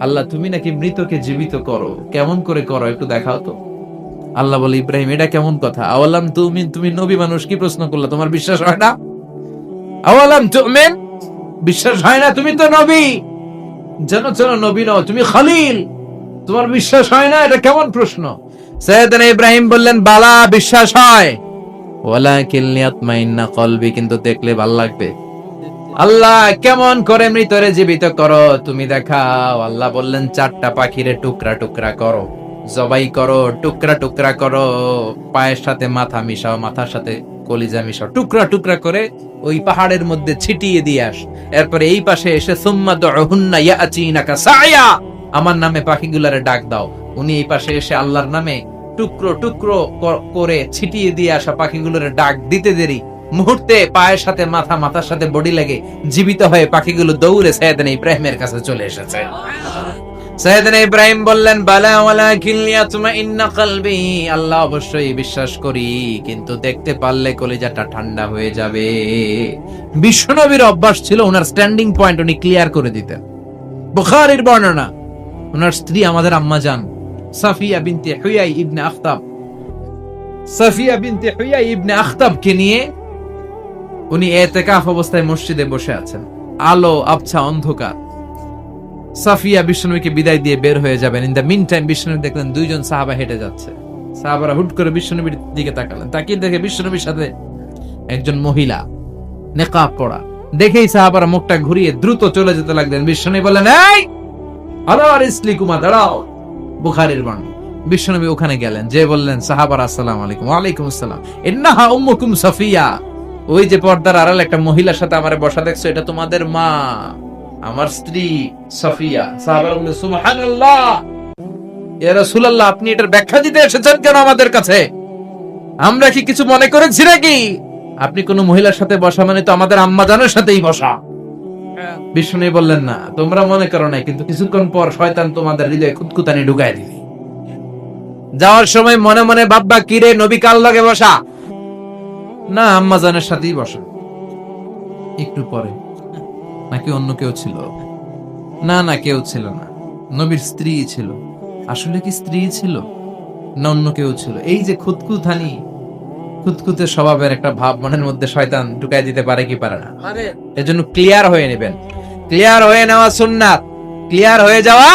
আল্লাহ তুমি নাকি মৃতকে জীবিত করো, কেমন করে করো একটু দেখাও তো। আল্লাহ বলে, ইব্রাহিম এটা কেমন কথা? আওয়ালাম তুমিন, তুমি নবী মানুষ, কি প্রশ্ন করলা? তোমার বিশ্বাস হয় না? আওয়ালাম তুমিন, বিশ্বাস হয় না? তুমি তো নবী, যেন নবী নও, তুমি খলিল, তোমার বিশ্বাস হয় না? এটা কেমন প্রশ্ন? সাইয়েদনা ইব্রাহিম বললেন, বালা, বিশ্বাস হয়, ওয়ালাকিন লিয়াতমাইন্না কলবি, কিন্তু দেখলে ভাল লাগবে। আল্লাহ কেমন করে মৃতরে জীবিত করো তুমি দেখাও। আল্লাহ বললেন, 4টা পাখিরে টুকরা টুকরা করো, জবাই করো, টুকরা টুকরা করো, পায়ের সাথে মাথা মিশাও, মাথার সাথে কলিজা মিশাও, টুকরা টুকরা করে ওই পাহাড়ের মধ্যে ছিটিয়ে দিয়ে আস। এরপরে এই পাশে এসে সুম্মা দুহুন্না ইয়াতিনাকা সায়া, আমার নামে পাখিগুলারে ডাক দাও। উনি এই পাশে এসে আল্লাহর নামে টুকরো টুকরো করে ছিটিয়ে দিয়ে আসা পাখিগুলোরে ডাক দিতে দেরি মুহূর্তে পায়ের সাথে মাথা, মাথার সাথে বডি লাগে জীবিত হয়ে পাখিগুলো দৌড়ে সাইয়েদনা ইব্রাহিমের কাছে চলে এসেছে। সাইয়েদনা ইব্রাহিম বললেন, বালা ওয়ালাকিন লিয়াতমাইন্না কলবি, আল্লাহ অবশ্যই বিশ্বাস করি, কিন্তু দেখতে পারলে কলিজাটা ঠান্ডা হয়ে যাবে। বিশ্বনবীর অভ্যাস ছিল ওনার স্ট্যান্ডিং পয়েন্ট উনি ক্লিয়ার করে দিতেন। বুখারীর বর্ণনা, ওনার স্ত্রী আমাদের আম্মা জান সাফিয়া বিনতে হুয়াই ইবনে আখতাব, সাফিয়া বিনতে হুয়াই ইবনে আখতাবকে নিয়ে উনি ইতিকাফ অবস্থায় মসজিদে বসে আছেন। আলো আবছা অন্ধকার। সাফিয়া বিশ্বনবীকে বিদায় দিয়ে বের হয়ে যাবেন। ইন দ্য মিন টাইম বিশ্বনবী দেখলেন 2 জন সাহাবা হেঁটে যাচ্ছে। সাহাবারা হুট করে বিশ্বনবীর দিকে তাকালেন। তাকিয়ে দেখে বিশ্বনবীর সাথে একজন মহিলা, নেকাব পরা। দেখেই সাহাবারা মুখটা ঘুরিয়ে দ্রুত চলে যেতে লাগলেন। বিশ্বনবী বললেন, এই আল্লাহর ইসলিকুমা, দাঁড়াও। বুখারীর বর্ণনা। বিশ্বনবী ওখানে গেলেন, যে বললেন, সাহাবারা আসসালামু আলাইকুম। ওয়া আলাইকুম আসসালাম। ইন্নাহা উম্মুকুম সাফিয়া, ওই যে পর্দার আড়ালে একটা মহিলার সাথে আমারে বসা দেখছো, এটা তোমাদের মা, আমার স্ত্রী সাফিয়া। সাহাবারা বললেন, সুবহানাল্লাহ, ইয়া রাসূলুল্লাহ, আপনি এটার ব্যাখ্যা দিতে এসেছেন কেন আমাদের কাছে? আমরা কি কিছু মনে করেছি নাকি? আপনি কোন মহিলার সাথে বসা মানে তো আমাদের আম্মা জানের সাথেই বসা। বিষ্ণু বললেন, না, তোমরা মনে করো নাই, কিন্তু কিছুক্ষণ পর শয়তান তোমাদের হৃদয়ে খুঁতখুঁতানি ঢুকায় দিবে। যাওয়ার সময় মনে মনে ভাববা, কিরে নবী কার লগে বসা? না, আম্মা জানের সাথেই বসা। একটু পরে, নাকি অন্য কেউ ছিল? না না, কেউ ছিল না, নবীর স্ত্রী ছিল। আসলে কি স্ত্রী ছিল না অন্য কেউ ছিল? এই যে খুঁতখুঁতানি, খুঁতখুঁতে স্বভাবের একটা ভাব মনের মধ্যে শয়তান ঢুকাই দিতে পারে কি পারে না? এজন্য ক্লিয়ার হয়ে নেবেন। ক্লিয়ার হয়ে নেওয়া সুন্নাত, ক্লিয়ার হয়ে যাওয়া।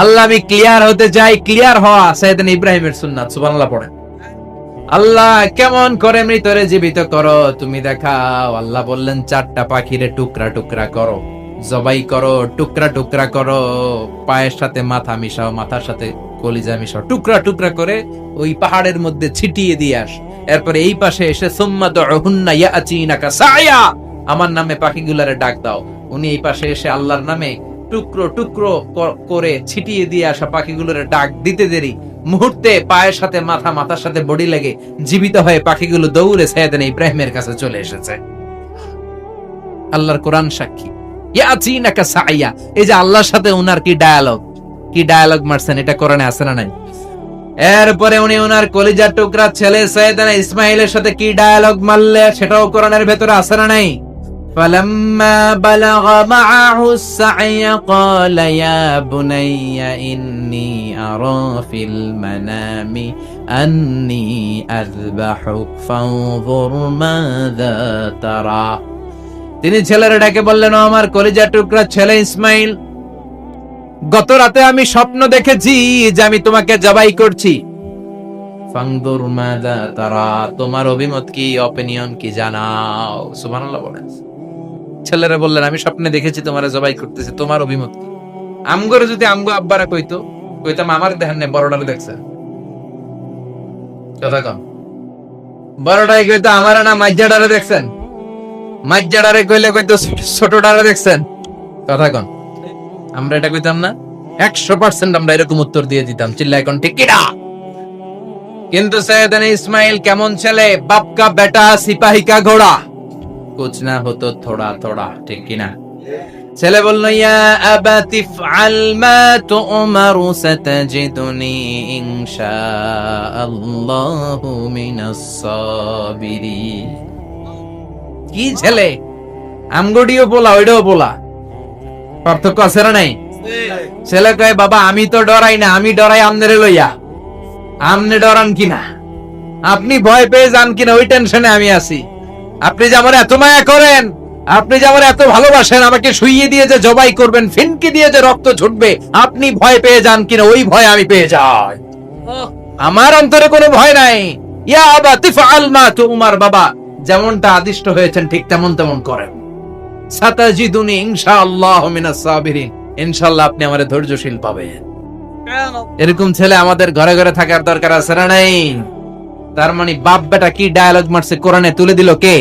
আল্লাহ, আমি ক্লিয়ার হতে চাই, ক্লিয়ার হওয়া সাইয়েদনা ইব্রাহিমের সুন্নাত। সুবহানাল্লাহ পড়েন। আল্লাহ কেমন করে মৃতরে জীবিত করো তুমি দেখাও। আল্লাহ বললেন, 4টা পাখিরে টুকরা টুকরা করো, জবাই করো, টুকরা টুকরা করো, পায়ের সাথে মাথা মিশাও, মাথার সাথে কলিজা মিশাও, টুকরা টুকরা করে ওই পাহাড়ের মধ্যে ছিটিয়ে দিয়ে আস। এরপরে এই পাশে এসে সুম্মা দুহুন্না ইয়াতিনাকা সায়া, আমার নামে পাখিগুলারে ডাক দাও। উনি এই পাশে এসে আল্লাহর নামে টুকরো টুকরো করে ছিটিয়ে দিয়ে আসা পাখিগুলোরে ডাক দিতে দেরি মুহূর্তে পায়ের সাথে মাথা, মাথার সাথে বডি লাগে জীবিত হয়ে পাখিগুলো দৌড়ে সাইয়েদনা ইব্রাহিমের কাছে চলে এসেছে। আল্লাহর কোরআন সাক্ষী। ইয়াতিনাকা সায়া, এই যে আল্লাহর সাথে উনার কি ডায়ালগ মারছেন, এটা কোরআনে আছে না নাই? এরপরে উনি ওনার কলিজার টুকরা ছেলে সাইয়েদনা ইসমাইলের সাথে কি ডায়ালগ মারলে, সেটাও কোরআনের ভেতরে আছে না নাই? فلما بلغ معه السعي قال يا بني إني أرى في المنام أني أذبحك فانظر ماذا ترى। তিনি ছেলের ডাকে বললেন, ও আমার কলিজার টুকরা ছেলে ইসমাইল, গত রাতে আমি স্বপ্ন দেখেছি যে আমি তোমাকে জবাই করছি। ফানজুর মাযা তারা, তোমার অভিমত কি, অপিনিয়ন কি জানাও। সুবহানাল্লাহ বলেন। ছেলেরা বললেন, আমি স্বপ্নে দেখেছি তোমারে জবাই করতেছি, তোমার অভিমত কি? আমগরে যদি আমগো আব্বারা কইতাম আমার দেখেন না, বড়টারে দেখছেন। কথা কম, বড়টাই কইতো আমার না মাইজাডারে দেখছেন, মাইজাডারে কইলে কইতো ছোটটারে দেখছেন। কথা কম, আমরা এটা কইতাম না? 100% আমরা এরকম উত্তর দিয়ে দিতাম, চিল্লায় কোন ঠিক কিনা? কিন্তু সাইয়েদনা ইসমাইল কেমন ছেলে, বাপ কা বেটা সিপাহি কা ঘোড়া, কুছ না হতো থোড়া থোড়া, ঠিক কিনা? ছেলে বলল, ইয়া আবাতি ফআল মা তুমারু সাতাজিদুনি ইনশাআল্লাহু মিনাস সাবিরিন। কি ছেলে, আমগডিও বলা ওইটাও বলা, পার্থক্য আছে না নাই? ছেলে কয় বাবা আমি তো ডরাই না, আমি ডরাই আমনেরে লইয়া। আমনে ডরান কিনা, আপনি ভয় পেয়ে যান কিনা ওই টেনশনে আমি আছি। আপনি যে আমার এত মায়া করেন, আপনি যে আমার এত ভালোবাসেন, আমাকে শুইয়ে দিয়ে যে জবাই করবেন, ফিনকি দিয়ে যে রক্ত ছুটবে, আপনি ভয় পেয়ে যান কিনা ওই ভয় আমি পেয়ে যাই। আমার অন্তরে কোনো ভয় নাই। ইয়া আবা তিফআল মা তুমার, বাবা যেমনটা আদিষ্ট হয়েছেন ঠিক তেমন তেমন করেন। সাতাজিদুনি ইনশাআল্লাহু মিনাস সাবিরিন, ইনশাআল্লাহ আপনি আমারে ধৈর্যশীল পাবেন। এরকম ছেলে আমাদের ঘরে ঘরে থাকার দরকার আছে না নাই? তার মানে বাপ বেটা কি ডায়ালগ মারছে কোরআনে তুলে দিল কে?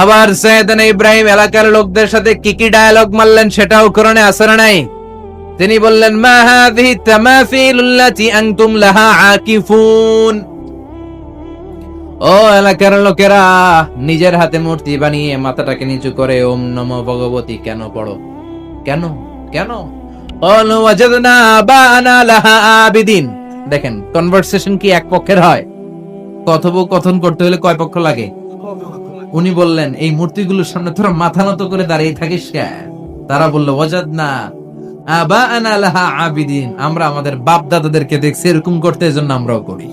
আবার সাইয়েদনা ইব্রাহিম এলাকার লোকদের সাথে কি কি ডায়ালগ মারলেন সেটাও কোরআনে আছে না নাই? তিনি বললেন মা হাযিহি তামাসিলুল্লাতি আনতুম লাহা আকিফুন, ও এলাকার লোকেরা নিজের হাতে মূর্তি বানিয়ে মাথাটাকে নিচু করে ওম নমো ভগবতী কেন পড়ো? কেন কেন? ক্বালু ওয়াজাদনা আবানা লাহা আবিদিন। দেখেন কনভারসেশন কি এক পক্ষের হয়? কথোপকথন করতে হলে কয় পক্ষ লাগে? উনি বললেন এই মূর্তিগুলোর সামনে তোরা মাথা নত করে দাঁড়িয়ে থাকিস কেন? তারা বলল ওয়াজাদনা আবানা লাহা আবিদিন, আমরা আমাদের বাপ দাদাদেরকে দেখছি এরকম করতে, এজন্য আমরাও করি।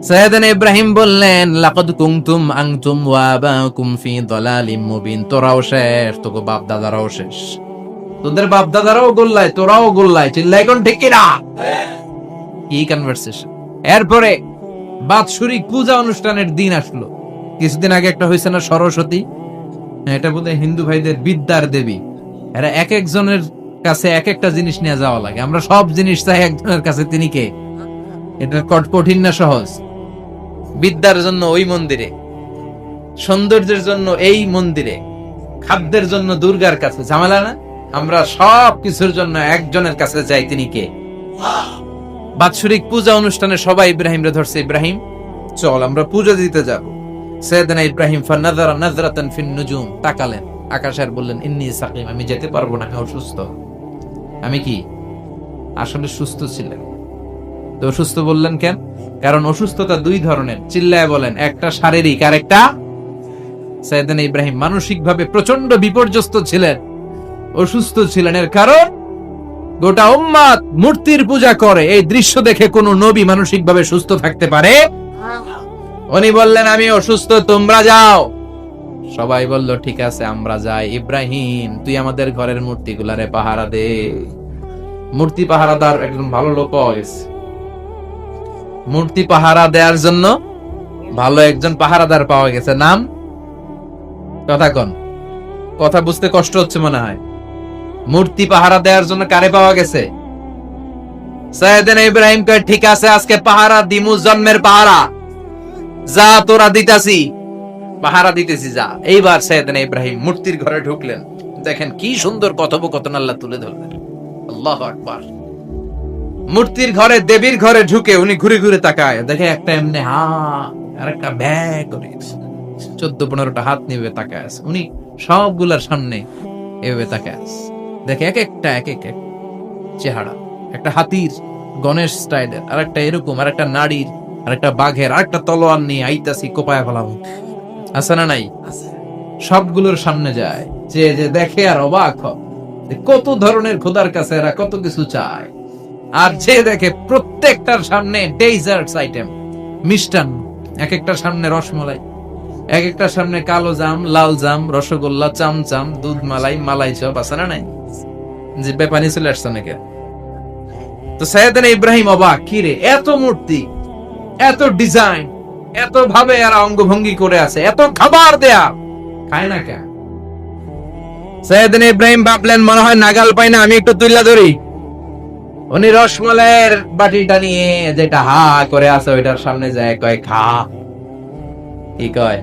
সাইয়েদনা ইব্রাহিম বললেন লাকাদ কুনতুম আনতুম ওয়া আবাকুম ফি দালালিম মুবিন, তোরাও শেষ, তোকে বাপ দাদারাও শেষ, তোদের বাপ দাদারাও গোল্লায়, তোরাও গোল্লায়, চিল্লাই কোন ঠিক কিনা? কি কনভারসেশন। এরপরে বাৎসরিক পূজা অনুষ্ঠানের দিন আসলো। কিছুদিন আগে একটা হয়েছে না সরস্বতী, এটা বোধহয় হিন্দু ভাইদের বিদ্যার দেবী। এরা এক একজনের কাছে এক একটা জিনিস নিয়ে যাওয়া লাগে, আমরা সব জিনিস চাই একজনের কাছে, তিনি কে? এটা কঠিন না সহজ? বিদ্যার জন্য ওই মন্দিরে, সৌন্দর্যের জন্য এই মন্দিরে, খাদ্যের জন্য দুর্গার কাছে, ঝামেলা না? আমরা সব কিছুর জন্য একজনের কাছে যাই, তিনি কে? বাৎসরিক পূজা অনুষ্ঠানে সবাই ইব্রাহিমরে ধরছে, ইব্রাহিম চল আমরা পূজা দিতে যাব। সাইয়েদনা ইব্রাহিম ফানাযারা নাযরাতান ফিন নুজুম, তাকালেন আকাশে আর বললেন ইন্নী সাকিম, আমি যেতে পারবো না, আমি অসুস্থ। আমি কি আসলে সুস্থ ছিলেন? তো অসুস্থ বললেন কেন? কারণ অসুস্থতা দুই ধরনের, চিল্লায় বলেন, একটা শারীরিক আর একটা। সাইয়েদনা ইব্রাহিম মানসিকভাবে প্রচন্ড বিপর্যস্ত ছিলেন, অসুস্থ ছিলেন। এর কারণ গোটা উম্মাত মূর্তির পূজা করে, এই দৃশ্য দেখে কোন নবী মানসিকভাবে সুস্থ থাকতে পারে? উনি বললেন আমি অসুস্থ, তোমরা যাও। সবাই বলল ঠিক আছে আমরা যাই। ইব্রাহিম তুই আমাদের ঘরের মূর্তিগুলারে পাহারা দে। মূর্তি পাহারাদার একজন ভালো লোক পাওয়া গেছে, মূর্তি পাহারা দেওয়ার জন্য ভালো একজন পাহারাদার পাওয়া গেছে। নাম? কথা কন, কথা বুঝতে কষ্ট হচ্ছে মনে হয়। মূর্তি পাহারা দেওয়ার জন্য কারে পাওয়া গেছে? সাইয়েদনা ইব্রাহিম কয় ঠিক আছে আজকে পাহারা দিমু, জন্মের পাহারা, যা তোরা দিতাছি, পাহারা দিতেছি যা। এইবার সাইয়েদনা ইব্রাহিম মূর্তির ঘরে ঢুকলেন, দেখেন কি সুন্দর কথোপকথন আল্লাহ তুলে ধরলেন। আল্লাহু আকবার। মূর্তির ঘরে, দেবীর ঘরে ঢুকে উনি ঘুরে ঘুরে তাকায়, দেখে একটা এমনি হা আর একটা ব্যাগ করে 14-15টা হাত নিয়ে তাকায় আছে। উনি সবগুলার সামনে এভাবে তাকায় আছে, দেখে এক একটা এক এক চেহারা, একটা হাতির গণেশ স্টাইলের, আর একটা এরকম, আর একটা নারীর, আর একটা বাঘের, আর একটা তলোয়ার নিয়ে আইতাছি কোপায় ফেলাম, আছে না নাই? সবগুলোর সামনে যায়, যে যে দেখে আর অবাক হয়, কত ধরনের খোদার কাছে এরা কত কিছু চায়। আর যে দেখে প্রত্যেকটার সামনে ডেজার্টস আইটেম, মিষ্টান্ন, এক একটার সামনে রসমালাই, এক একটার সামনে কালো জাম, লাল জাম, রসগোল্লা, চামচাম, দুধ মালাই, মালাই চপ, আছে না নাই? যে বেপানি চলে আসছে নাকি? তো সাইয়েদনা ইব্রাহিম অবাক, কি রে এত মূর্তি, এত ডিজাইন, এত ভাবে এরা অঙ্গভঙ্গি করে আছে, এত খাবার দেয়া, খায় না কেন? সাইয়েদনা ইব্রাহিম ভাবলেন মনে হয় নাগাল পাই না, আমি একটু তুইলা ধরি। উনি রসমালাইয়ের বাটিটা নিয়ে যেটা হা করে আছে ওইটার সামনে যায়, কয় খা। কি কয়?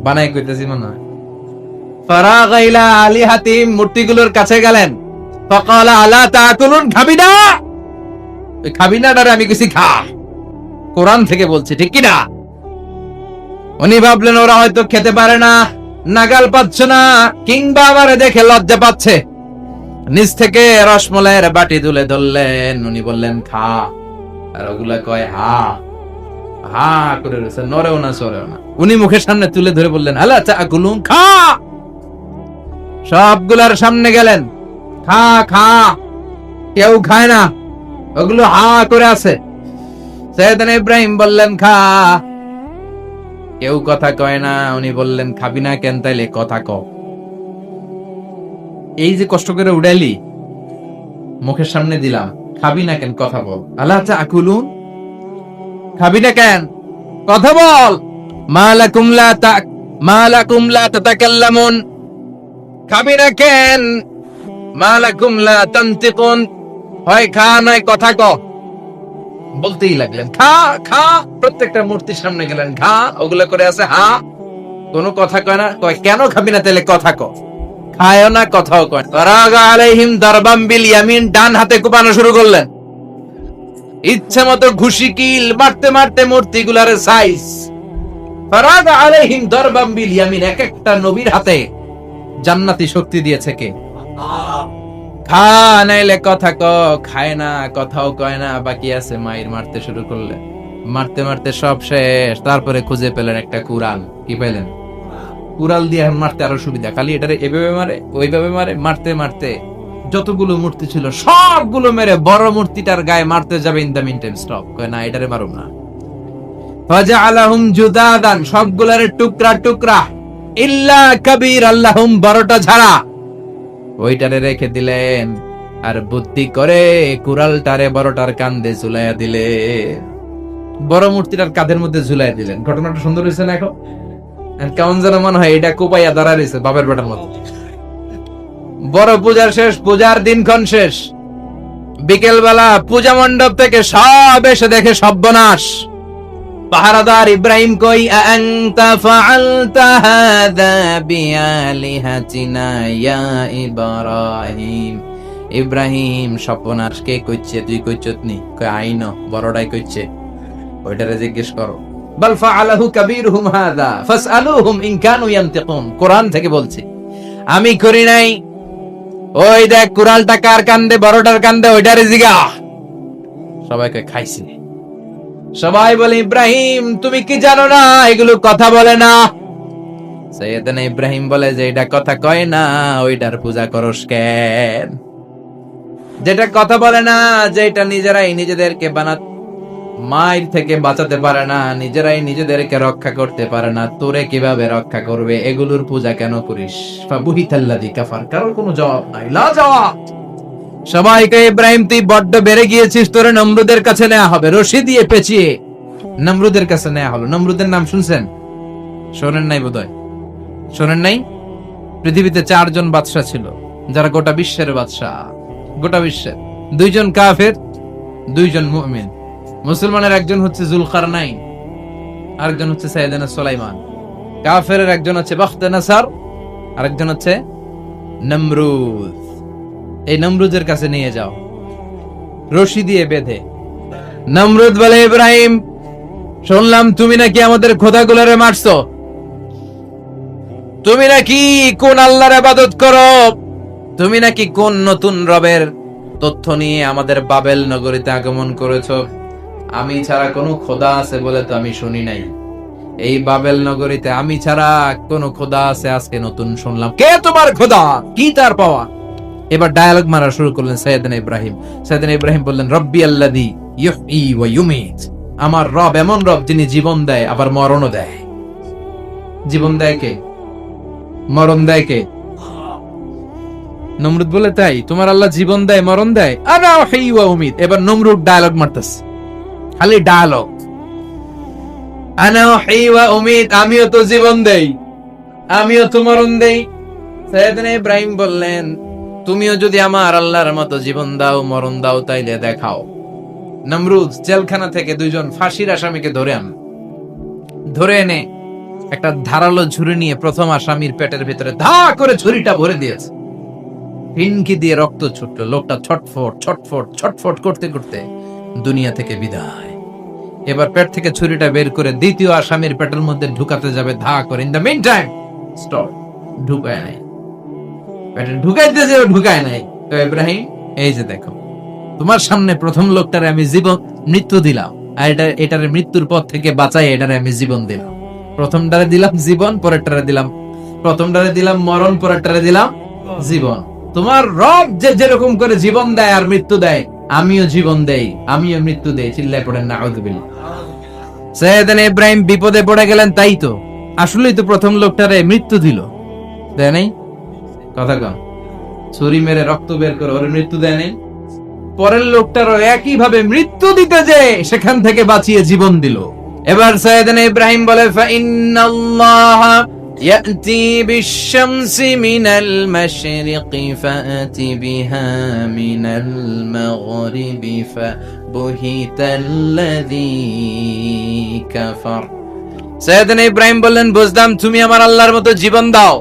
বানাই কইতেছি মনে হয়। ফারাগা ইলা আলিহাতিম, মূর্তিগুলোর কাছে গেলেন, ফাকালা আলা তাকুলুন, খাবি না? ওই খাবি না ডারে আমি কিছু খা, কোরআন থেকে বলছি, ঠিক কি না? উনি ভাবলেন ওরা হয়তো খেতে পারে না, নাগাল পাচ্ছে না, কিংবা আমারে দেখে লজ্জা পাচ্ছে। নিজ থেকে রসমলাইয়ের বাটি তুলে ধরলেন, উনি বললেন খা, আর ওগুলা কয় হা হা করে রয়েছে, নড়েও না সরেও না। উনি মুখের সামনে তুলে ধরে বললেন আলা তাকুলুন, খা। সবগুলার সামনে গেলেন, খা খা, কেউ খায় না, ওগুলো হা করে আছে। সাইয়েদনা ইব্রাহিম বললেন খা, কেউ কথা কয় না। উনি বললেন খাবি না কেন, তাইলে কথা ক। এই যে কষ্ট করে উড়াইলি, মুখের সামনে দিলাম, খাবি না কেন, কথা বল। আল্লাহ তাকুলুন, খাবি না কেন, কথা বল। মালাকুম লা তাতাকাল্লামুন, খাবি না কেন, মালাকুম লা তানতিকুন, হয় খা নয় কথা ক। বলতেই লাগলেন খা খা, প্রত্যেকটা মূর্তির সামনে গেলেন, খা, ওগুলো করে আছে হা, কোনো কথা কয় না। কয় কেন খাবি না, তাহলে কথা ক। খায়ও না, কথাও কয় না। ফারাগা আলাইহিম দারবাম বিল ইয়ামিন, ডান হাতে কোপানো শুরু করলেন। ইচ্ছে মতো ঘুষি কিল মারতে মারতে মূর্তিগুলার সাইজ। ফারাগা আলাইহিম দারবাম বিল ইয়ামিন, এক একটা নবীর হাতে জান্নাতি শক্তি দিয়েছে কে? খা নাইলে কথা ক। খায় না, কথাও কয় না, বাকি আছে মাইর মারতে শুরু করলেন। মারতে মারতে সব শেষ। তারপরে খুঁজে পেলেন একটা কুড়াল। কি পেলেন? কুড়াল দিয়ে মারতে আরো সুবিধা, খালি এটারে এভাবে মারে, ওইভাবে মারে। মারতে মারতে যতগুলো মূর্তি ছিল সবগুলো মেরে বড় মূর্তিটার গায়ে মারতে যাবে, in the meantime stop, কয় না এটারে মারুম না। ফাজআলাহুম জুদাদান, সবগুলার টুকরা টুকরা, ইল্লা কাবীর আল্লাহুম, বড়টা ছাড়া ওইটারে রেখে দিলেন। আর বুদ্ধি করে কুড়ালটারে বড়টার কান্দে ঝুলাইয়া দিলে, বড় মূর্তিটার কাঁধের মধ্যে ঝুলাইয়া দিলেন। ঘটনাটা সুন্দর হয়েছে না? এখন কেমন যেন মনে হয় এটা কোপাইয়া ধরা রয়েছে বাপের বেটার মতো। বড় পূজার শেষ, পূজার দিনক্ষণ শেষ। বিকেল বেলা পূজা মণ্ডপ থেকে সব এসে দেখে সর্বনাশ। পাহারাদার ইব্রাহিম কই, আনতা ফাআলতা হাযা বিআলিহাতিনা ইয়া ইব্রাহিম। ইব্রাহিম, সর্বনাশ কে কইছে? তুই কইছত নি? কই আইনো, বড়টাই কইছে, ওইটারে জিজ্ঞেস করো। বাল ফাআলাহু কাবীরুহুম হাযা ফাসআলুহুম ইন কানু ইয়ানতিকুন। কোরআন থেকে বলছি, আমি করি নাই। ওই দেখ কুড়ালটা কার কান্দে, বড়টার কান্দে, ওইটারে জিগা। সবাইকে খাইছি। সবাই বলে ইব্রাহিম তুমি কি জানো না এগুলো কথা বলে না? সাইয়েদনা ইব্রাহিম বলে যে এটা কথা কয় না, ওইটার পূজা করস কেন? যেটা কথা বলে না, যেটা নিজেরাই নিজেদেরকে মায়ের থেকে বাঁচাতে পারে না, নিজেরাই নিজেদেরকে রক্ষা করতে পারে না, তোরে কিভাবে রক্ষা করবে? এগুলোর পূজা কেন করিস? ফাবুহিতাল্লাযী কাফার, কারোর কোনো জবাব নাই, লা জবাব। সবাইকে ইব্রাহিম তুই বড্ড বেড়ে গিয়েছিস, তোরে নমরুদের কাছে নেওয়া হবে, রশি দিয়ে পেঁচিয়ে নমরুদের কাছে নেওয়া হলো। নমরুদের নাম শুনছেন? শোনেন নাই বোধহয়, শোনেন নাই? পৃথিবীতে 4 জন বাদশা ছিল, যারা গোটা বিশ্বের বাদশা। গোটা বিশ্বের 2 জন কাফের, 2 জন মুমিন। মুসলমানের একজন হচ্ছে যুলকারনাইন, আরেকজন হচ্ছে সাইয়েদনা সুলাইমান। কাফেরের একজন হচ্ছে বাখতানাসার, আরেকজন হচ্ছে নমরুদ। এই নমরুদের কাছে নিয়ে যাও, রশি দিয়ে বেঁধে। নমরুদ বলে ইব্রাহিম, শুনলাম তুমি নাকি আমাদের খোদাগুলোরে মারছো, তুমি নাকি কোন আল্লাহর ইবাদত করো, তুমি নাকি কোন নতুন রবের তথ্য নিয়ে আমাদের বাবেল নগরীতে আগমন করেছো। আমি ছাড়া কোনো খোদা আছে বলে তো আমি শুনি নাই। এই বাবেল নগরীতে আমি ছাড়া কোনো খোদা আছে আজকে নতুন শুনলাম। কে তোমার খোদা? কি তার পাওয়া? এবার ডায়ালগ মারা শুরু করলেন সাইয়েদনা ইব্রাহিম। সাইয়েদনা ইব্রাহিম বললেন, রব্বি আল্লাযী ইউহয়ী ওয়া ইউমীত, আমার রব এমন রব যিনি জীবন দেয় আবার মরণও দেয়। জীবন দেয় কে? মরণ দেয় কে? নমরুদ বলে, তাই তোমার আল্লাহ জীবন দেয় মরণ দেয়? আনা উহয়ী ওয়া উমীত। এবার নমরুদ ডায়ালগ মারতেছে, খালি ডায়ালগ। আনা উহয়ী ওয়া উমীত, আমিও তো জীবন দেই, আমিও তো মরণ দেই। সাইয়েদনা ইব্রাহিম বললেন, তুমিও যদি আমার আল্লাহর মতো জীবন দাও মরণ দাও তাইলে দেখাও। নমরুদ জেলখানা থেকে 2 জন ফাঁসির আসামিকে ধরে এনে একটা ধারালো ছুরি নিয়ে প্রথম আসামির পেটের ভিতরে ধা করে ছুরিটা ভরে দিয়েছে। ফিনকি দিয়ে রক্ত ছুটলো। লোকটা ছটফট ছটফট ছটফট করতে করতে দুনিয়া থেকে বিদায়। এবার পেট থেকে ছুরিটা বের করে দ্বিতীয় আসামির পেটের মধ্যে ঢুকাতে যাবে ধা করে। In the meantime stop, ঢুকায় নাই। পেটে ঢুকাইতে যে ঢুকায় নাই। তো ইব্রাহিম, এই যে দেখো, তোমার সামনে প্রথম লোকটারে আমি মৃত্যু দিলাম, আর এটারে মৃত্যুর পথ থেকে বাঁচাই এটারে আমি জীবন দিলাম। প্রথমটারে দিলাম জীবন, পরেরটারে দিলাম, প্রথমটারে দিলাম মরণ, পরেরটারে দিলাম জীবন। তোমার রব যে যেরকম করে জীবন দেয় আর মৃত্যু দেয়, আমিও জীবন দেই, আমিও মৃত্যু দেই। চিল্লায় পড়েন নাউযুবিল্লাহ। সাইয়েদনা ইব্রাহিম বিপদে পড়ে গেলেন, তাই তো আসলেই তো প্রথম লোকটারে মৃত্যু দিল, দেয় নাই? কথা কন, ছুরি মেরে রক্ত বের করে ওরে মৃত্যু দেয় নাই? পরের লোকটারও একই ভাবে মৃত্যু দিতে যে সেখান থেকে বাঁচিয়ে জীবন দিল। এবার সাইয়েদনা ইব্রাহিম বলে, ফাইন্নাল্লাহা ইয়াতি বিশ-শামসি মিনাল মাশরিকি ফাআতি বিহা মিনাল মাগরিবি ফাবুহিতাল্লাযী কাফার। সাইয়েদনা ইব্রাহিম বললেন, বুঝলাম তুমি আমার আল্লাহর মতো জীবন দাও,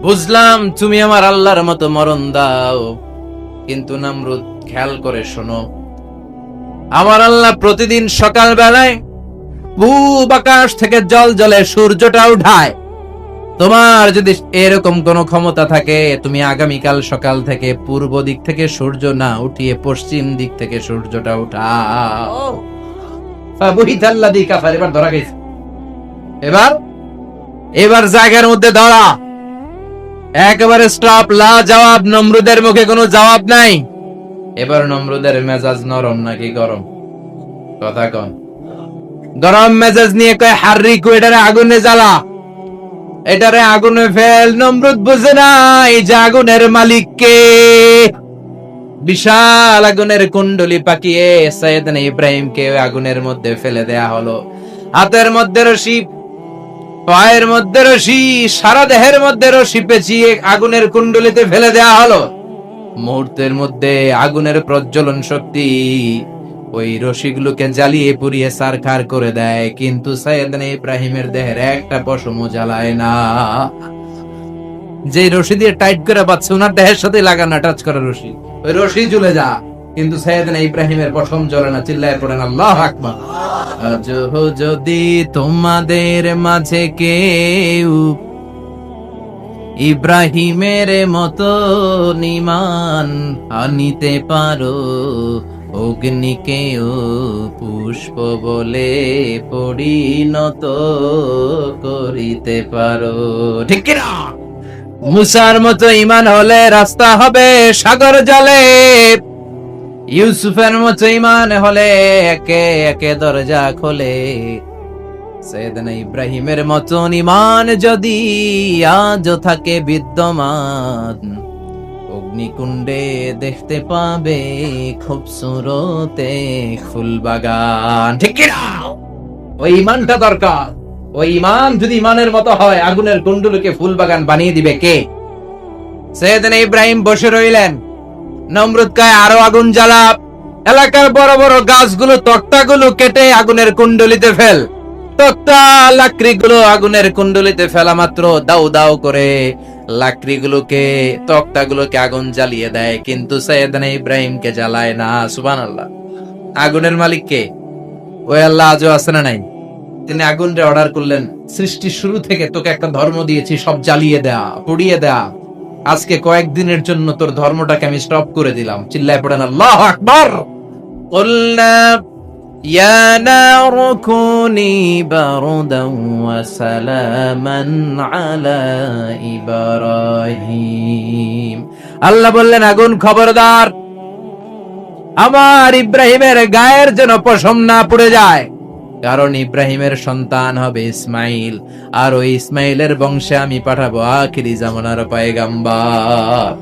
বুঝলাম তুমি আমার আল্লাহর মতো মরণ দাও, কিন্তু নমরুদ খেয়াল করে শোনো, আমার আল্লাহ প্রতিদিন সকাল বেলায় পূব আকাশ থেকে জল জলে সূর্যটা উঠায়। তোমার যদি এরকম কোন ক্ষমতা থাকে, তুমি আগামীকাল সকাল থেকে পূর্ব দিক থেকে সূর্য না উঠিয়ে পশ্চিম দিক থেকে সূর্যটা উঠাও। ফাবুহিতাল্লাযী কাফার। এবার ধরা গেছে, এবার জায়গার মধ্যে ধরা, একেবারে স্টপ, লা জবাব। নমরুদের মুখে কোনো জবাব নাই। এবার নমরুদের মেজাজ নরম নাকি গরম? কথা কন। গরম মেজাজ নিয়ে কয়, হাররিকু, এটারে আগুনে জ্বালা, এটারে আগুনে ফেল। নমরুদ বুঝে না এই যে আগুনের মালিক কে। বিশাল আগুনের কুণ্ডলি পাকিয়ে সাইয়েদনা ইব্রাহিমকে আগুনের মধ্যে ফেলে দেয়া হলো। হাতের মধ্যে রশি, পায়ের মধ্যে রশি, সারা দেহের মধ্যে রশি পেঁচিয়ে আগুনের কুণ্ডলিতে ফেলে দেয়া হলো। মুহূর্তের মধ্যে আগুনের প্রজ্বলন শক্তি ওই রশিগুলোকে জ্বালিয়ে পুড়িয়ে ছারখার করে দেয়, কিন্তু সাইয়েদনা ইব্রাহিমের দেহের একটা পশমও জ্বালায় না। যে রশি দিয়ে টাইট করে বাঁধছে, ওনার দেহের সাথে লাগানো টাচ করা রশি, ওই রশি জ্বলে যা, কিন্তু সাইয়েদনা ইব্রাহিমের পশম জ্বলে না। চিল্লায় পড়েন আল্লাহু আকবার। আজ যদি তোমাদের মাঝে কেউ ইব্রাহিমের মতো ঈমান আনিতে পারো, অগ্নিকেও পুষ্প বলে পরিণত করিতে পারো, ঠিক কি না? মুসার মতো ঈমান হলে রাস্তা হবে সাগর জলে, ইউসুফের মতো ঈমান হলে একে একে দরজা খোলে। সাইয়েদনা ইব্রাহিমের মতন ঈমান যদি আজও থাকে বিদ্যমান, অগ্নিকুণ্ডে দেখতে পাবে খুবসুরতে ফুলবাগান, ঠিক কি না? ওই ঈমানটা দরকার। ওই ঈমান যদি ঈমানের মতো হয়, আগুনের কুণ্ডলকে ফুলবাগান বানিয়ে দিবে কে? সাইয়েদনা ইব্রাহিম বসে রইলেন। নমরুদ কয়, আরো আগুন জ্বালা, এলাকার বড় বড় গাছগুলো, তক্তাগুলো কেটে আগুনের কুণ্ডলিতে ফেল। তক্তা লাকড়িগুলো আগুনের কুণ্ডলিতে ফেলা মাত্র দাউ দাউ করে লাকড়িগুলোকে, তক্তাগুলোকে আগুন জ্বালিয়ে দেয়, কিন্তু সাইয়েদনা ইব্রাহিমকে জ্বালায় না। সুবহানাল্লাহ। আগুনের মালিক কে? ওই আল্লাহ আজও আছে না নাই? তিনি আগুনটা অর্ডার করলেন, সৃষ্টির শুরু থেকে তোকে একটা ধর্ম দিয়েছি, সব জ্বালিয়ে দেয়া, পুড়িয়ে দেয়া, আজকে কয়েকদিনের জন্য তোর ধর্মটাকে আমি স্টপ করে দিলাম। চিল্লায় পড়েন আল্লাহু আকবার। কুলনা ইয়া নারু কুনি বারদান ওয়া সালামান আলা ইব্রাহিম। আল্লাহ বললেন, আগুন খবরদার, আমার ইব্রাহিমের গায়ের যেন পশম না পুড়ে যায়, কারণ ইব্রাহিমের সন্তান হবে ইসমাইল, আর ওই ইসমাইলের বংশে আমি পাঠাবো আখিরি জামানার পয়গাম্বার।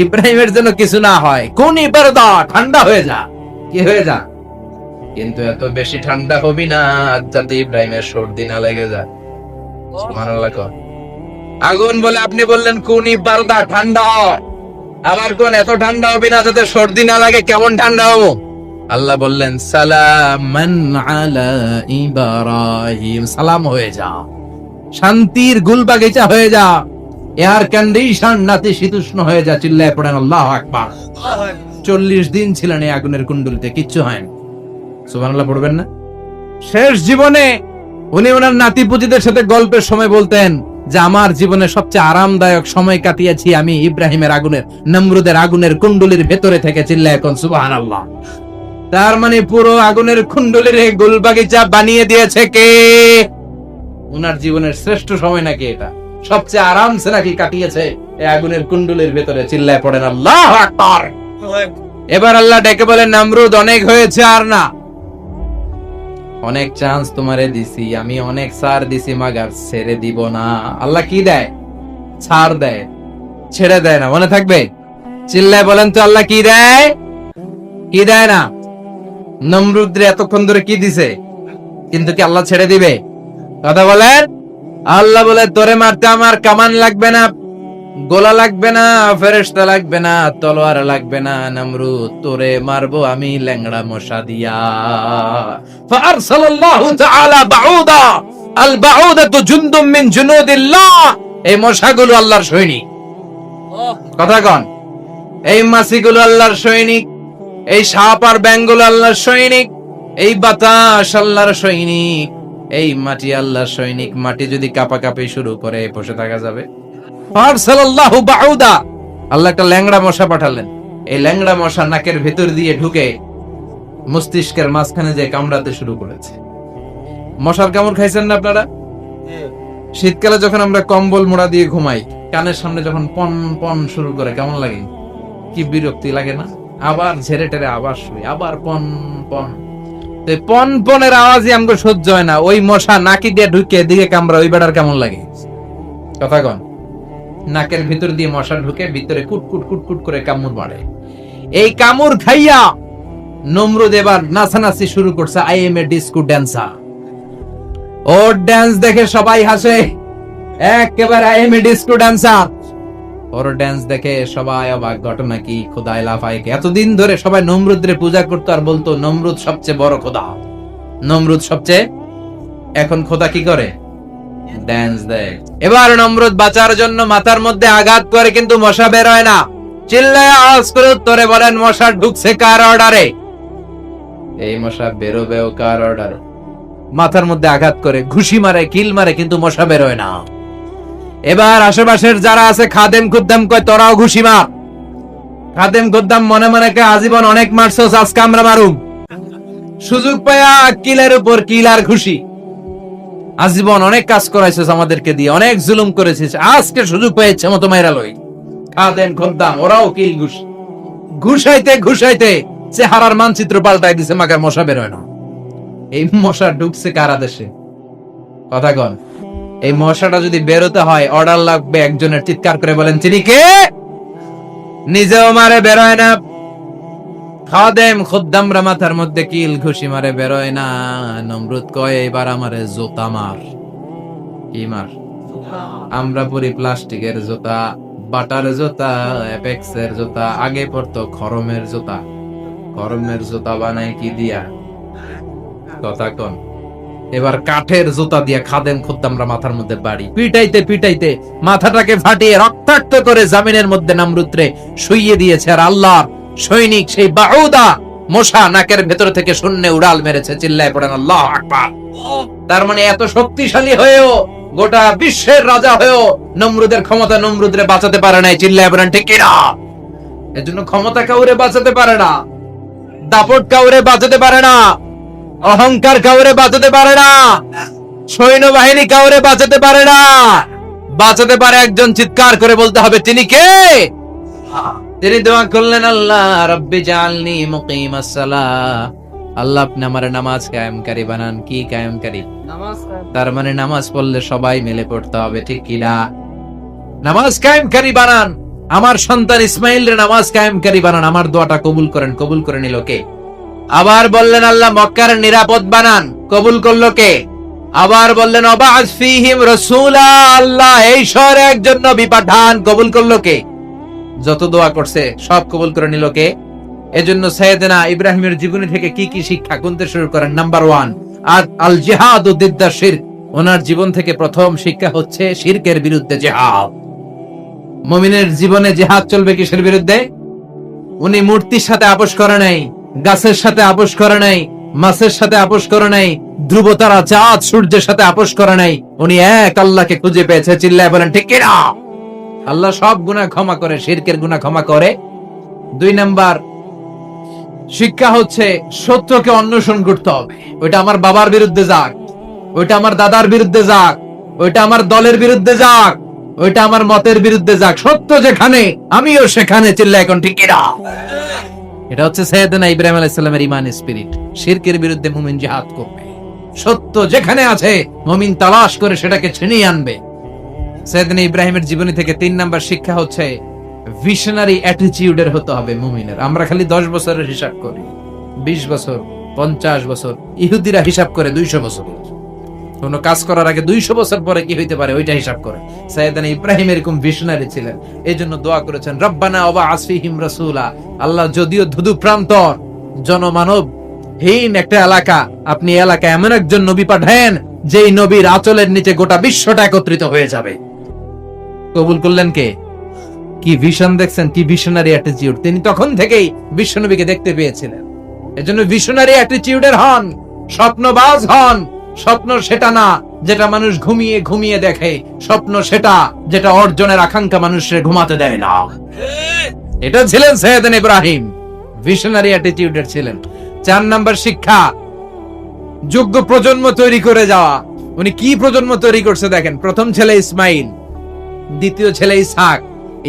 ইব্রাহিমের জন্য কিছু না হয়, কোন ইবারদা, ঠান্ডা হয়ে যা, কি হয়ে যা, কিন্তু এত বেশি ঠান্ডা হবি না যাতে ইব্রাহিমের সর্দি না লেগে যায়। সুবহানাল্লাহ। আগুন বলে, আপনি বললেন কোন ইবারদা, ঠান্ডা হয়, আবার কোন এত ঠান্ডা হবি না যাতে সর্দি না লাগে, কেমন ঠান্ডা হবো? আল্লাহ বললেন, সালামান আলা ইব্রাহিম, সালাম হয়ে যা, শান্তির গুলবাগিচা হয়ে যা, এয়ার কন্ডিশন নাতে শীতউষ্ণ হয়ে যা। চিল্লায় পড়েন আল্লাহু আকবার। 40 দিন ছিলেন এই আগুনের কুণ্ডলিতে, কিচ্ছু হয়নি। সুবহানাল্লাহ পড়বেন না? শেষ জীবনে উনি ওনার নাতিপুতিদের সাথে গল্পের সময় বলতেন যে আমার জীবনে সবচেয়ে আরামদায়ক সময় কাটিয়েছি আমি ইব্রাহিমের আগুনের, নমরুদের আগুনের কুণ্ডলির ভেতরে থেকে। চিল্লায় কোন সুবহানাল্লাহ। তার মানে পুরো আগুনের কুণ্ডলির গুলবাগিচা বানিয়ে দিয়েছে কে? উনার জীবনের শ্রেষ্ঠ সময় নাকি এটা? সবচেয়ে আরামসে নাকি কাটিয়েছে? এই আগুনের কুণ্ডলের ভেতরে চিল্লায় পড়েন আল্লাহু আকবার। এবার আল্লাহ ডেকে বলেন, নমরুদ অনেক হয়েছে আর না, অনেক চান্স তোমারে দিছি আমি, অনেক ছাড় দিছি, মাগার ছেড়ে দিব না। আল্লাহ কি দেয়? ছাড় দেয়, ছেড়ে দেয় না। মনে থাকবে? চিল্লায় বলেন তো আল্লাহ কি দেয়? কি দেয় না? নমরুদরে এতক্ষণ ধরে কি দিছে, কিন্তু কি আল্লাহ ছেড়ে দিবে? কথা বলেন। আল্লাহ বলে, তোরে মারতে আমার কামান লাগবে না, গোলা লাগবে না, ফেরেশতা লাগবে না, তলোয়ার লাগবে না, নমরুদ তোরে মারবো আমি ল্যাংড়া মশা দিয়া। ফাআরসালাল্লাহু তাআলা বাউদা, আল বাউদাতু জুনদুম মিন জুনুদিল্লাহ। এই মশাগুলো আল্লাহর সৈনিক। কথা কন। এই মাছিগুলো আল্লাহর সৈনিক, এই সাপ আর ব্যাঙগুলো আল্লাহর সৈনিক, এই বাতাস আল্লাহর সৈনিক, এই মাটি আল্লাহর সৈনিক। মাটি যদি কাঁপাকাঁপি শুরু করে বসে থাকা যাবে? ফারসালাল্লাহু বাউদা, আল্লাহ একটা ল্যাংড়া মশা পাঠালেন। এই ল্যাংড়া মশা নাকের ভেতর দিয়ে ঢুকে মস্তিষ্কের মাঝখানে যে কামড়াতে শুরু করেছে। মশার কামড় খাইছেন না আপনারা? শীতকালে যখন আমরা কম্বল মোড়া দিয়ে ঘুমাই, কানের সামনে যখন পন পন শুরু করে কেমন লাগে? কি বিরক্তি লাগে না? আবার ঝেড়ে টেরে আবার শুই, আবার পন পন। পন পনের আওয়াজই আমাকে সহ্য হয় না। ওই মশা নাকি দিয়ে ঢুকে দিকে কামড়া, ওই বেড়ার কেমন লাগে? কথা কন। নাকের ভিতর দিয়ে মশা ঢুকে ভিতরে কুটকুট কুটকুট করে কামড় মারে। এই কামড় খাইয়া নমরুদ এবার নাচানাচি শুরু করছে। I M A disco dancer. Or dance দেখে সবাই হাসে, একেবারে I M A disco dancer. Or dance দেখে সবাই অবাক। ঘটনা কি? খোদাই লাফায়। এতদিন ধরে সবাই নমরুদরে পূজা করতো আর বলতো নমরুদ সবচেয়ে বড় খোদা, নমরুদ সবচেয়ে। এখন খোদা কি করে? ড্যান্স দেয়। এবার নমরুদ বাঁচার জন্য মাথার মধ্যে আঘাত করে, কিন্তু মশা বের হয় না। চিল্লায় আওয়াজ করে উত্তরে বলেন, মশা ঢুকছে কার অর্ডারে? এই মশা বেরোবেও কার অর্ডারে? মাথার মধ্যে আঘাত করে ঘুষি মারে, কিল মারে, কিন্তু মশা বের হয় না। এবার আশেপাশের যারা আছে খাদেম খুদ্দাম কয়, তোরাও ঘুষি মার। খাদেম খুদ্দাম মনে মনে কয়, আজীবন অনেক মারছস, আজকে আমরা মারুম। সুযোগ পায়া কিলের উপর কিল আর ঘুষি। আজীবন অনেক কাজ করাইছিস আমাদেরকে দিয়ে, অনেক জুলুম করেছিস, আজকে সুযোগ পেয়েছে মতো মাইরা লই। খাদেম খুদ্দাম ওরাও কিল ঘুষি। ঘুষাইতে ঘুষাইতে চেহারার মানচিত্র পাল্টাই দিছে, মাগার মশা বের হয় না। এই মশা ঢুকছে কার আদেশে? কথা কন। এই মশাটা যদি বেরোতে হয়, অর্ডার লাগবে একজনের। চিৎকার করে বলেন, তিনি কে? নিজেও মারে, বেরোয় না। খাদেম খুদ্দামরা মাথার মধ্যে কিল ঘুষি মারে, বেরোয় না। নমরুদ কয়, এবার আমারে জুতা মার। কি মার? আমরা পরি প্লাস্টিকের জুতা, বাটার জুতা, অ্যাপেক্সের জুতা। আগে পড়তো খরমের জুতা। খরমের জুতা বানায় কি দিয়া? কথা কন। এবার কাঠের জুতা দিয়ে খাদেম খুদ্দামরা মাথার মধ্যে বাড়ি। পিটাইতে পিটাইতে মাথাটাকে ফাটিয়ে রক্তাক্ত করে জামিনের মধ্যে নমরুদরে শুইয়ে দিয়েছে। আর আল্লাহ সৈনিক সেই বাউদা মশা নাকের ভেতর থেকে শূন্যে উড়াল মেরেছে। চিল্লায় পড়েন আল্লাহু আকবার। তার মানে এত শক্তিশালী হয়েও, গোটা বিশ্বের রাজা হয়েও নমরুদের ক্ষমতা নমরুদরে বাঁচাতে পারে নাই। চিল্লায় পড়েন ঠিক কিনা? এজন্য ক্ষমতা কাউরে বাঁচাতে পারে না, দাপট কাউরে বাঁচাতে পারে না, অহংকার কাউরে বাঁচাতে পারে না, সৈন্যবাহিনী কাউরে বাঁচাতে পারে না। বাঁচাতে পারে একজন। চিৎকার করে বলতে হবে, তিনি কে? তিনি দোয়া করলেন, আল্লাহ রাব্বি জাআলনি মুকিমাস সালাহ। আল্লাহ আপনি আমার নামাজ কায়েমকারী বানান। কি কায়েমকারী? নামাজ। তার মানে নামাজ পড়লে সবাই মিলে পড়তে হবে, ঠিক কিনা? নামাজ কায়েমকারী বানান। আমার সন্তান ইসমাইলের নামাজ কায়েমকারী বানান। আমার দোয়াটা কবুল করেন। কবুল করে নিল কে? আবার বললেন, আল্লাহ মক্কার নিরাপদ বানান। কবুল করলো কে? আবার বললেন, অবা'আস ফীহিম রাসূলা। আল্লাহ এই শহরে একজন নবী পাঠান। কবুল করলো কে? যত দোয়া করছে সব কবুল করে নিল কে? এজন্য সাইয়েদনা ইব্রাহিমের জীবনী থেকে কি কি শিক্ষা গুনতে শুরু করেন। নাম্বার 1, আল জিহাদু দিদ্দা শিরক। ওনার জীবন থেকে প্রথম শিক্ষা হচ্ছে শিরকের বিরুদ্ধে জিহাদ। মুমিনের জীবনে জিহাদ চলবে কিসের বিরুদ্ধে? উনি মূর্তির সাথে আপোষ করে নাই, গাছের সাথে আপোষ করে নাই, মাছের সাথে আপোষ করে নাই, ধ্রুব তারা, চাঁদ, সূর্যের সাথে আপোষ করে নাই। উনি এক আল্লাহকে খুঁজে পেয়েছে। চিল্লায় বলেন ঠিক কিনা? আল্লাহ সব গুনাহ ক্ষমা করে, শিরকের গুনাহ ক্ষমা করে। 2 নাম্বার শিক্ষা হচ্ছে সত্যকে অন্বেষণ করতে হবে। ওইটা আমার বাবার বিরুদ্ধে যাক, ওইটা আমার দাদার বিরুদ্ধে যাক, ওইটা আমার দলের বিরুদ্ধে যাক, ওইটা আমার মতের বিরুদ্ধে যাক, সত্য যেখানে আমিও সেখানে, চিল্লা এখন ঠিক কিনা? এটা হচ্ছে সাইয়েদনা ইব্রাহিম আলাইহিস সালামের ঈমান স্পিরিট। শিরকের বিরুদ্ধে মুমিন জিহাদ করবে, সত্য যেখানে আছে মুমিন তালাশ করে সেটাকে ছিনিয়ে আনবে। সাইয়েদনা ইব্রাহিমের জীবনী থেকে 3 নাম্বার শিক্ষা হচ্ছে ভিশনারি অ্যাটিটিউডের হতে হবে মুমিনের। আমরা খালি 10 বছরের হিসাব করি, 20 বছর, 50 বছর। ইহুদিরা হিসাব করে 200 বছর। কোন কাজ করার আগে 200 বছর পরে কি হইতে পারে ওইটা হিসাব করে। সাইয়েদনা ইব্রাহিম এরকম ভিশনারি ছিলেন, এজন্য দোয়া করেছেন রব্বানা ওয়া আসফিহিম রাসূলা। আল্লাহ যদিও ধুধু প্রান্তর জনমানব হীন একটা এলাকা, আপনি এলাকায় এমন একজন নবী পাঠান যেই নবীর আঁচলের নিচে গোটা বিশ্বটা একত্রিত হয়ে যাবে। কবুল করলেন কে? কি ভিশন দেখছেন, কি ভিশনারি অ্যাটিটিউড। তিনি তখন থেকেই বিশ্বনবীকে দেখতে পেয়েছিলেন। এজন্য ভিশনারি অ্যাটিটিউডের হন, স্বপ্নবাজ হন। স্বপ্ন সেটা না যেটা মানুষ ঘুমিয়ে ঘুমিয়ে দেখে, স্বপ্ন সেটা যেটা অর্জনের আকাঙ্ক্ষা মানুষের ঘুমাতে দেয় না। এটা ছিলেন সাইয়েদনা ইব্রাহিম, ভিশনারি অ্যাটিটিউডের ছিলেন। 4 নাম্বার শিক্ষা, যোগ্য প্রজন্ম তৈরি করে যাওয়া। উনি কি প্রজন্ম তৈরি করছে দেখেন। প্রথম ছেলে ইসমাইল, দ্বিতীয় ছেলে ইসহাক।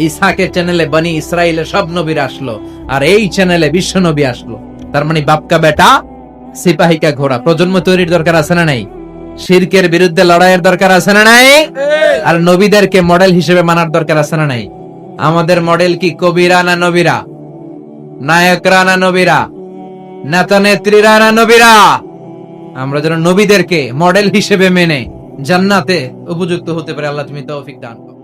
ইসহাকের চ্যানেলে বনি ইসরাইলের সব নবীরা আসলো, আর এই চ্যানেলে বিশ্ব নবী আসলো। তার মানে বাপকা বেটা সিপাহিকা ঘোড়া। প্রজন্ম তৈরির দরকার আছে না নাই? শিরকের বিরুদ্ধে লড়াইয়ের দরকার আছে না নাই? আর নবীদেরকে মডেল হিসেবে মানার দরকার আছে না নাই? আমাদের মডেল কি কবিরা না নবীরা? নায়করা না নবীরা? নেতা নেত্রীরা না নবীরা? আমরা যেন নবীদেরকে মডেল হিসেবে মেনে জান্নাতে উপযুক্ত হতে পারে। আল্লাহ তুমি তৌফিক দান করো।